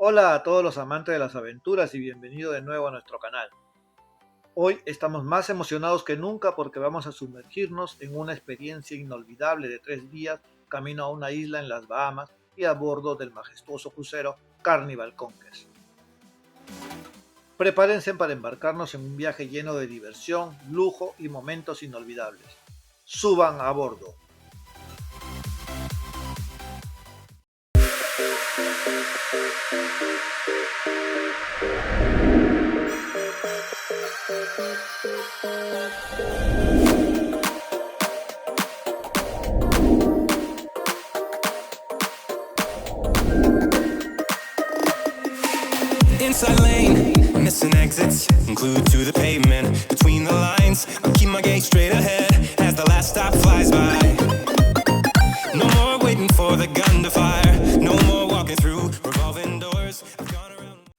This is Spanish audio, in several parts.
Hola a todos los amantes de las aventuras y bienvenido de nuevo a nuestro canal. Hoy estamos más emocionados que nunca porque vamos a sumergirnos en una experiencia inolvidable de 3 días camino a una isla en las Bahamas y a bordo del majestuoso crucero Carnival Conquest. Prepárense para embarcarnos en un viaje lleno de diversión, lujo y momentos inolvidables. Suban a bordo. Inside lane, missing exits, glued to the pavement. Between the lines, I'll keep my gaze straight ahead as the last stop flies by. No more waiting for the gun to fire. No more walking through revolving doors. I've gone around.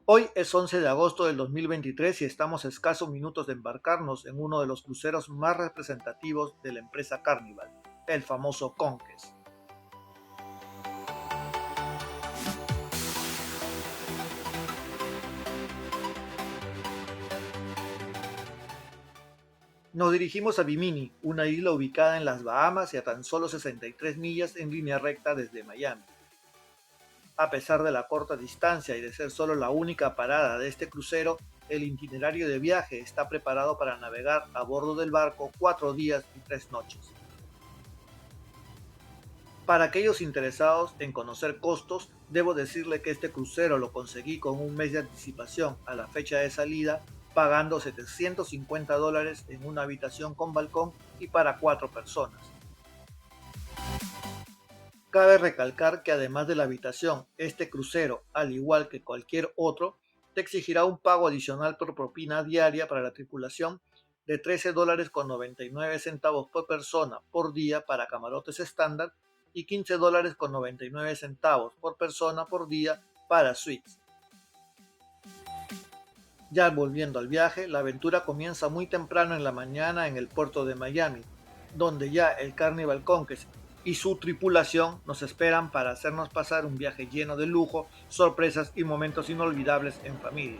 Hoy es 11 de agosto del 2023 y estamos a escasos minutos de embarcarnos en uno de los cruceros más representativos de la empresa Carnival, el famoso Conquest. Nos dirigimos a Bimini, una isla ubicada en las Bahamas y a tan solo 63 millas en línea recta desde Miami. A pesar de la corta distancia y de ser solo la única parada de este crucero, el itinerario de viaje está preparado para navegar a bordo del barco 4 días y 3 noches. Para aquellos interesados en conocer costos, debo decirle que este crucero lo conseguí con un mes de anticipación a la fecha de salida, pagando $750 en una habitación con balcón y para 4 personas. Cabe recalcar que además de la habitación, este crucero, al igual que cualquier otro, te exigirá un pago adicional por propina diaria para la tripulación de $13.99 por persona por día para camarotes estándar y $15.99 por persona por día para suites. Ya volviendo al viaje, la aventura comienza muy temprano en la mañana en el puerto de Miami, donde ya el Carnival Conquest y su tripulación nos esperan para hacernos pasar un viaje lleno de lujo, sorpresas y momentos inolvidables en familia.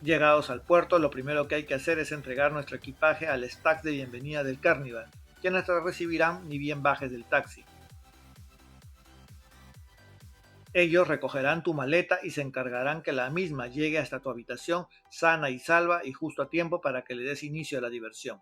Llegados al puerto, lo primero que hay que hacer es entregar nuestro equipaje al staff de bienvenida del Carnival, quienes te recibirán ni bien bajes del taxi. Ellos recogerán tu maleta y se encargarán que la misma llegue hasta tu habitación sana y salva y justo a tiempo para que le des inicio a la diversión.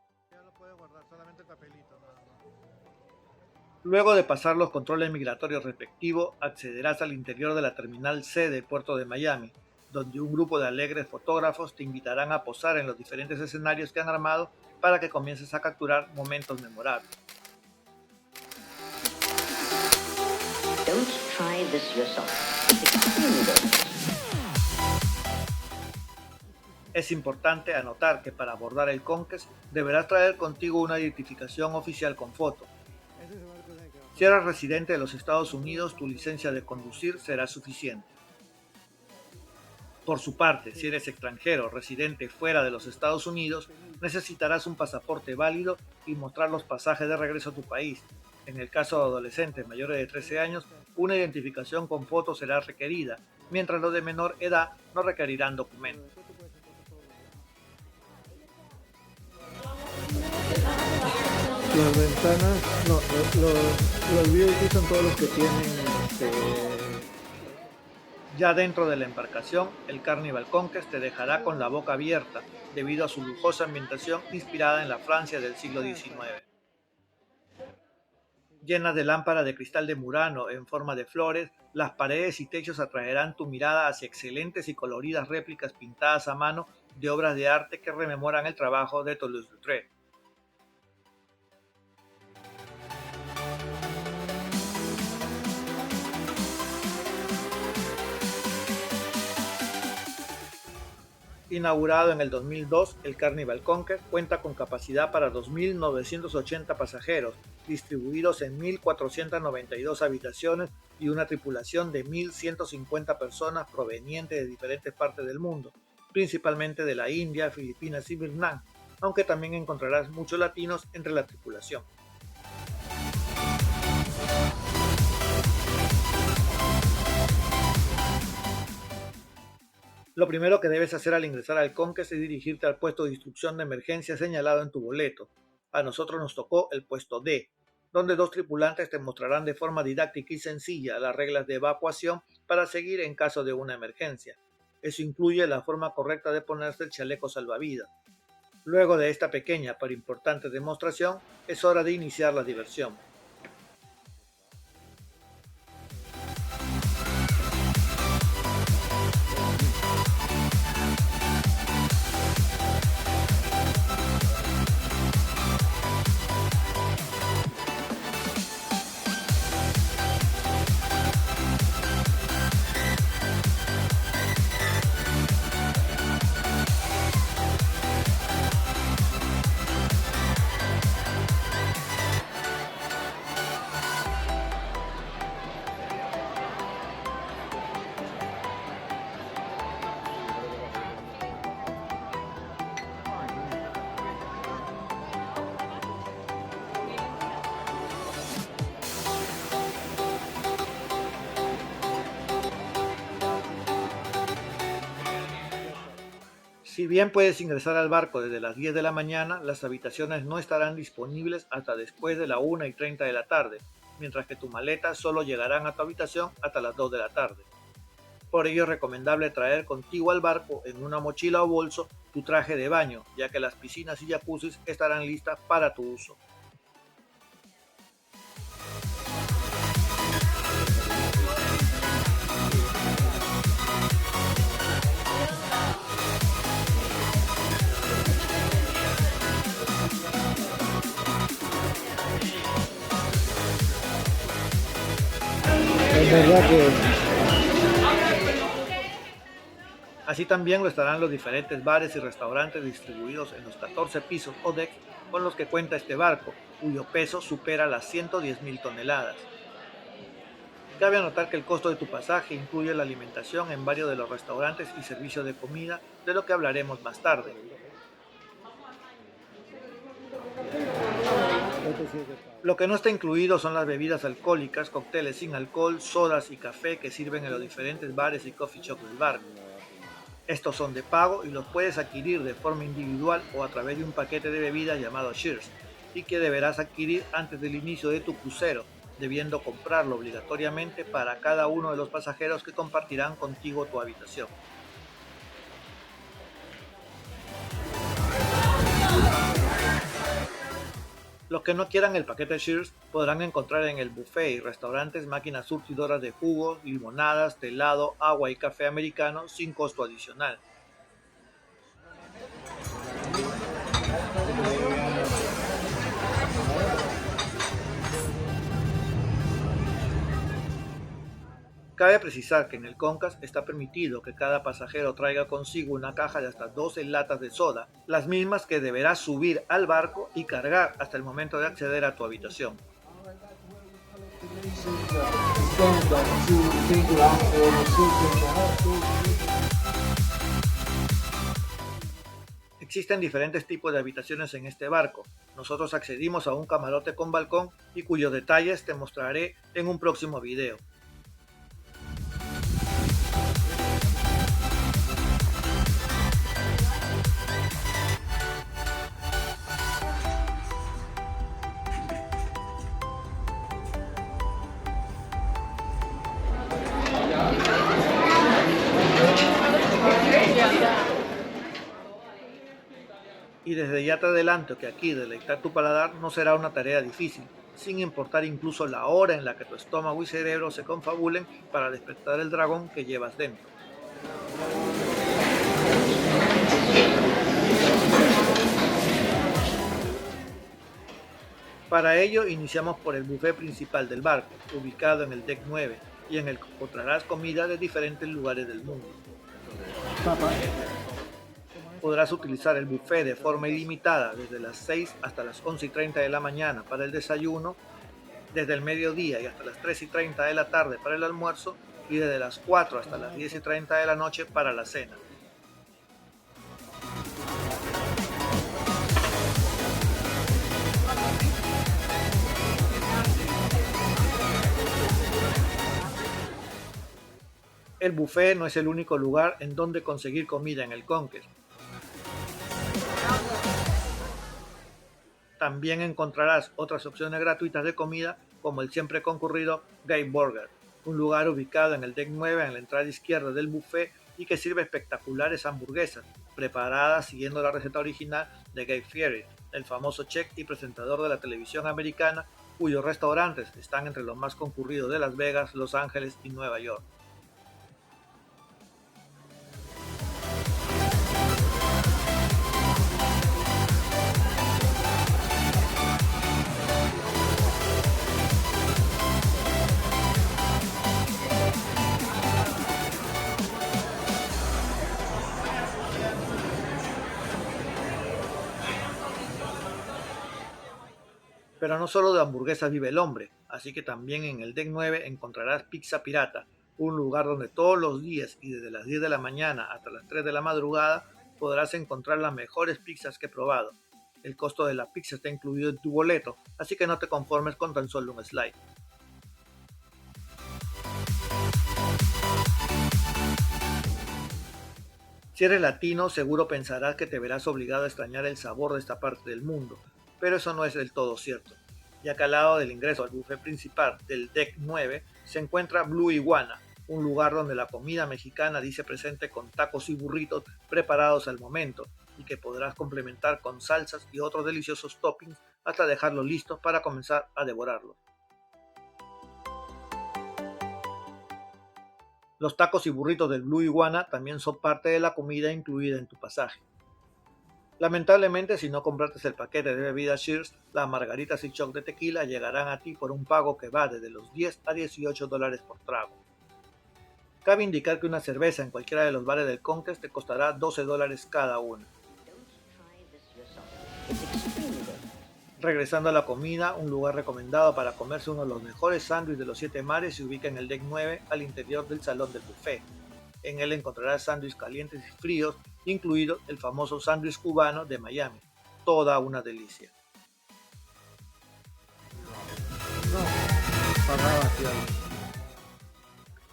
Luego de pasar los controles migratorios respectivos, accederás al interior de la terminal C del puerto de Miami, donde un grupo de alegres fotógrafos te invitarán a posar en los diferentes escenarios que han armado para que comiences a capturar momentos memorables. Don't try this yourself. It's extremely dangerous. Es importante anotar que para abordar el Conquest deberás traer contigo una identificación oficial con foto. Si eres residente de los Estados Unidos, tu licencia de conducir será suficiente. Por su parte, si eres extranjero residente fuera de los Estados Unidos, necesitarás un pasaporte válido y mostrar los pasajes de regreso a tu país. En el caso de adolescentes mayores de 13 años, una identificación con foto será requerida, mientras los de menor edad no requerirán documentos. Las ventanas, no, los VIPs son todos los que tienen Ya dentro de la embarcación, el Carnival Conquest te dejará con la boca abierta debido a su lujosa ambientación inspirada en la Francia del siglo XIX. Llenas de lámparas de cristal de Murano en forma de flores, las paredes y techos atraerán tu mirada hacia excelentes y coloridas réplicas pintadas a mano de obras de arte que rememoran el trabajo de Toulouse-Lautrec. Inaugurado en el 2002, el Carnival Conquest cuenta con capacidad para 2.980 pasajeros, distribuidos en 1.492 habitaciones y una tripulación de 1.150 personas provenientes de diferentes partes del mundo, principalmente de la India, Filipinas y Vietnam, aunque también encontrarás muchos latinos entre la tripulación. Lo primero que debes hacer al ingresar al CONCAS es dirigirte al puesto de instrucción de emergencia señalado en tu boleto. A nosotros nos tocó el puesto D, donde 2 tripulantes te mostrarán de forma didáctica y sencilla las reglas de evacuación para seguir en caso de una emergencia. Eso incluye la forma correcta de ponerse el chaleco salvavidas. Luego de esta pequeña pero importante demostración, es hora de iniciar la diversión. Si bien puedes ingresar al barco desde las 10 de la mañana, las habitaciones no estarán disponibles hasta después de la 1:30 de la tarde, mientras que tu maleta solo llegarán a tu habitación hasta las 2 de la tarde. Por ello es recomendable traer contigo al barco en una mochila o bolso tu traje de baño, ya que las piscinas y jacuzzis estarán listas para tu uso. Es verdad que Así también lo estarán los diferentes bares y restaurantes distribuidos en los 14 pisos o decks con los que cuenta este barco, cuyo peso supera las 110.000 toneladas. Cabe anotar que el costo de tu pasaje incluye la alimentación en varios de los restaurantes y servicios de comida, de lo que hablaremos más tarde. Lo que no está incluido son las bebidas alcohólicas, cócteles sin alcohol, sodas y café que sirven en los diferentes bares y coffee shops del barco. Estos son de pago y los puedes adquirir de forma individual o a través de un paquete de bebidas llamado Cheers, y que deberás adquirir antes del inicio de tu crucero, debiendo comprarlo obligatoriamente para cada uno de los pasajeros que compartirán contigo tu habitación. Los que no quieran el paquete Cheers podrán encontrar en el buffet y restaurantes máquinas surtidoras de jugos, limonadas, helado, agua y café americano sin costo adicional. Cabe precisar que en el CONCAS está permitido que cada pasajero traiga consigo una caja de hasta 12 latas de soda, las mismas que deberás subir al barco y cargar hasta el momento de acceder a tu habitación. Existen diferentes tipos de habitaciones en este barco. Nosotros accedimos a un camarote con balcón y cuyos detalles te mostraré en un próximo video. Y desde ya te adelanto que aquí deleitar tu paladar no será una tarea difícil, sin importar incluso la hora en la que tu estómago y cerebro se confabulen para despertar el dragón que llevas dentro. Para ello iniciamos por el buffet principal del barco, ubicado en el deck 9, y en el que encontrarás comida de diferentes lugares del mundo. Podrás utilizar el buffet de forma ilimitada desde las 6 hasta las 11:30 de la mañana para el desayuno, desde el mediodía y hasta las 3:30 de la tarde para el almuerzo y desde las 4 hasta las 10:30 de la noche para la cena. El buffet no es el único lugar en donde conseguir comida en el Conquest. También encontrarás otras opciones gratuitas de comida como el siempre concurrido Gay Burger, un lugar ubicado en el deck 9 en la entrada izquierda del buffet y que sirve espectaculares hamburguesas, preparadas siguiendo la receta original de Guy Fieri, el famoso chef y presentador de la televisión americana, cuyos restaurantes están entre los más concurridos de Las Vegas, Los Ángeles y Nueva York. Pero no solo de hamburguesas vive el hombre, así que también en el deck 9 encontrarás Pizza Pirata, un lugar donde todos los días y desde las 10 de la mañana hasta las 3 de la madrugada podrás encontrar las mejores pizzas que he probado. El costo de la pizza está incluido en tu boleto, así que no te conformes con tan solo un slide. Si eres latino, seguro pensarás que te verás obligado a extrañar el sabor de esta parte del mundo, pero eso no es del todo cierto, ya que al lado del ingreso al buffet principal del Deck 9 se encuentra Blue Iguana, un lugar donde la comida mexicana dice presente con tacos y burritos preparados al momento y que podrás complementar con salsas y otros deliciosos toppings hasta dejarlos listos para comenzar a devorarlos. Los tacos y burritos del Blue Iguana también son parte de la comida incluida en tu pasaje. Lamentablemente, si no compraste el paquete de bebidas Cheers, las margaritas y shots de tequila llegarán a ti por un pago que va desde los 10 a 18 dólares por trago. Cabe indicar que una cerveza en cualquiera de los bares del Conquest te costará 12 dólares cada una. Regresando a la comida, un lugar recomendado para comerse uno de los mejores sándwiches de los 7 mares se ubica en el Deck 9 al interior del salón del buffet. En él encontrarás sándwiches calientes y fríos, incluido el famoso sándwich cubano de Miami. Toda una delicia.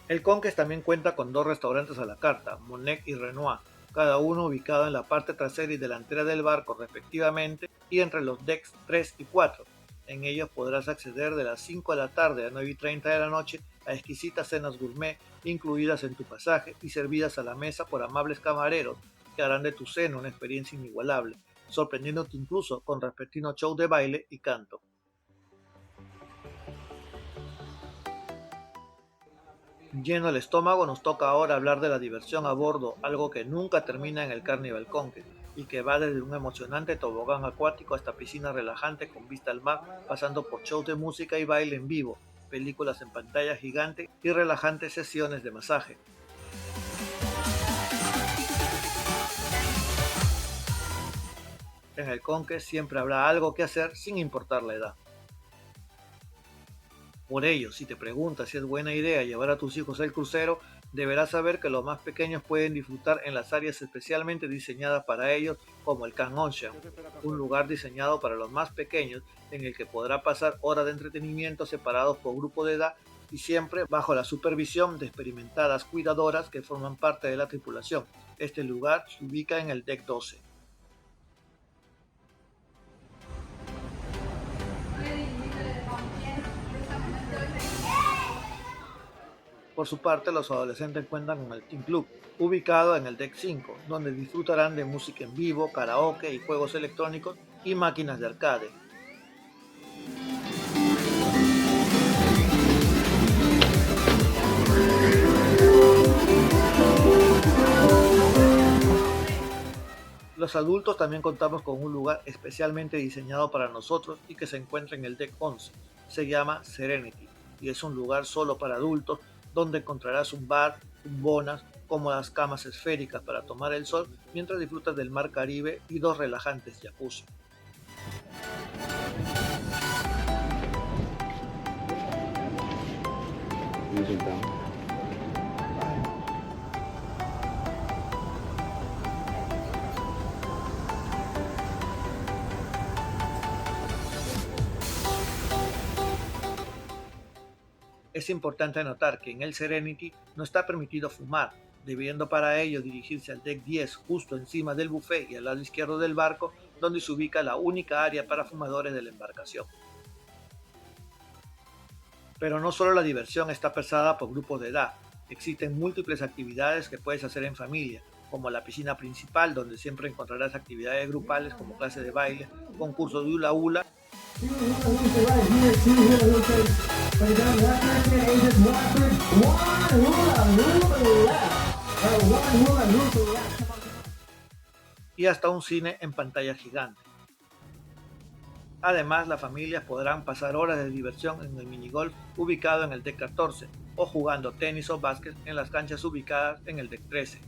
El Conquest también cuenta con 2 restaurantes a la carta, Monet y Renoir, cada uno ubicado en la parte trasera y delantera del barco respectivamente y entre los decks 3 y 4. En ellos podrás acceder de las 5 de la tarde a 9 y 30 de la noche a exquisitas cenas gourmet incluidas en tu pasaje y servidas a la mesa por amables camareros que harán de tu cena una experiencia inigualable, sorprendiéndote incluso con repentinos shows de baile y canto. Lleno el estómago, nos toca ahora hablar de la diversión a bordo, algo que nunca termina en el Carnival Conquest y que va desde un emocionante tobogán acuático hasta piscina relajante con vista al mar, pasando por shows de música y baile en vivo, películas en pantalla gigante y relajantes sesiones de masaje. En el Conquest siempre habrá algo que hacer sin importar la edad. Por ello, si te preguntas si es buena idea llevar a tus hijos al crucero, deberás saber que los más pequeños pueden disfrutar en las áreas especialmente diseñadas para ellos, como el Can Ocean, un lugar diseñado para los más pequeños en el que podrá pasar horas de entretenimiento separados por grupo de edad y siempre bajo la supervisión de experimentadas cuidadoras que forman parte de la tripulación. Este lugar se ubica en el Deck 12. Por su parte, los adolescentes cuentan con el Teen Club, ubicado en el Deck 5, donde disfrutarán de música en vivo, karaoke y juegos electrónicos y máquinas de arcade. Los adultos también contamos con un lugar especialmente diseñado para nosotros y que se encuentra en el Deck 11. Se llama Serenity y es un lugar solo para adultos donde encontrarás un bar, bombonas, cómodas camas esféricas para tomar el sol mientras disfrutas del mar Caribe y 2 relajantes jacuzzi. Es importante notar que en el Serenity no está permitido fumar, debiendo para ello dirigirse al deck 10 justo encima del buffet y al lado izquierdo del barco, donde se ubica la única área para fumadores de la embarcación. Pero no solo la diversión está pensada por grupos de edad, existen múltiples actividades que puedes hacer en familia, como la piscina principal, donde siempre encontrarás actividades grupales como clases de baile, concursos de hula hula, y hasta un cine en pantalla gigante. Además, las familias podrán pasar horas de diversión en el minigolf ubicado en el deck 14 o jugando tenis o básquet en las canchas ubicadas en el deck 13.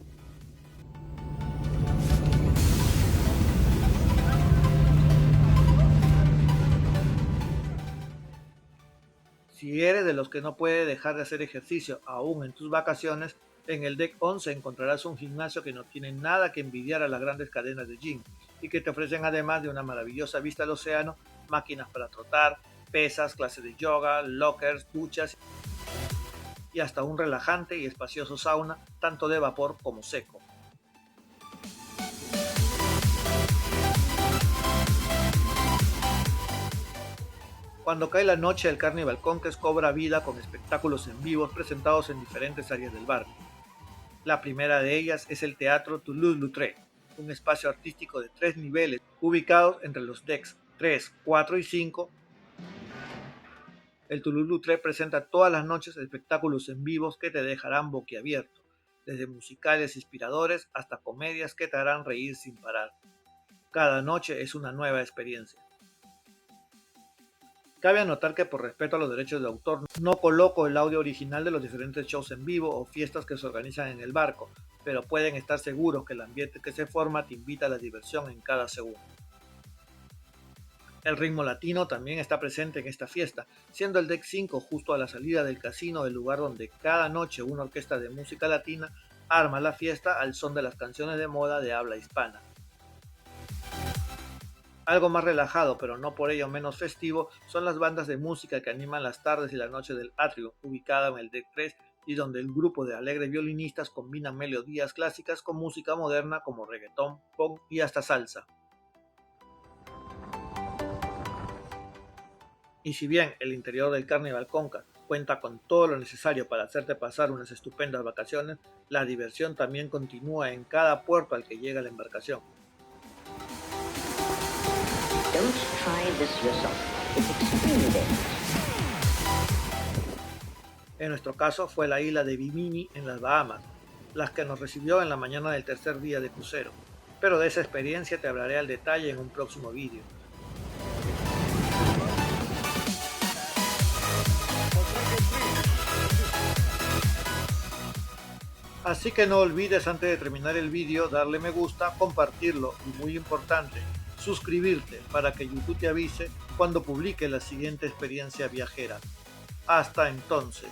Si eres de los que no puede dejar de hacer ejercicio aún en tus vacaciones, en el deck 11 encontrarás un gimnasio que no tiene nada que envidiar a las grandes cadenas de gym y que te ofrecen, además de una maravillosa vista al océano, máquinas para trotar, pesas, clases de yoga, lockers, duchas y hasta un relajante y espacioso sauna, tanto de vapor como seco. Cuando cae la noche, el Carnival Conquest cobra vida con espectáculos en vivo presentados en diferentes áreas del barco. La primera de ellas es el Teatro Toulouse-Lautrec, un espacio artístico de 3 niveles ubicados entre los decks 3, 4 y 5. El Toulouse-Lautrec presenta todas las noches espectáculos en vivos que te dejarán boquiabierto, desde musicales inspiradores hasta comedias que te harán reír sin parar. Cada noche es una nueva experiencia. Cabe anotar que por respeto a los derechos de autor no coloco el audio original de los diferentes shows en vivo o fiestas que se organizan en el barco, pero pueden estar seguros que el ambiente que se forma te invita a la diversión en cada segundo. El ritmo latino también está presente en esta fiesta, siendo el deck 5 justo a la salida del casino el lugar donde cada noche una orquesta de música latina arma la fiesta al son de las canciones de moda de habla hispana. Algo más relajado, pero no por ello menos festivo, son las bandas de música que animan las tardes y las noches del Atrio, ubicada en el deck 3, y donde el grupo de alegres violinistas combina melodías clásicas con música moderna como reggaetón, punk y hasta salsa. Y si bien el interior del Carnival Conquest cuenta con todo lo necesario para hacerte pasar unas estupendas vacaciones, la diversión también continúa en cada puerto al que llega la embarcación. Don't try this yourself. It's extremely dangerous. En nuestro caso fue la isla de Bimini en las Bahamas, la que nos recibió en la mañana del tercer día de crucero, pero de esa experiencia te hablaré al detalle en un próximo vídeo. Así que no olvides antes de terminar el vídeo darle me gusta, compartirlo y muy importante, suscribirte para que YouTube te avise cuando publique la siguiente experiencia viajera. Hasta entonces.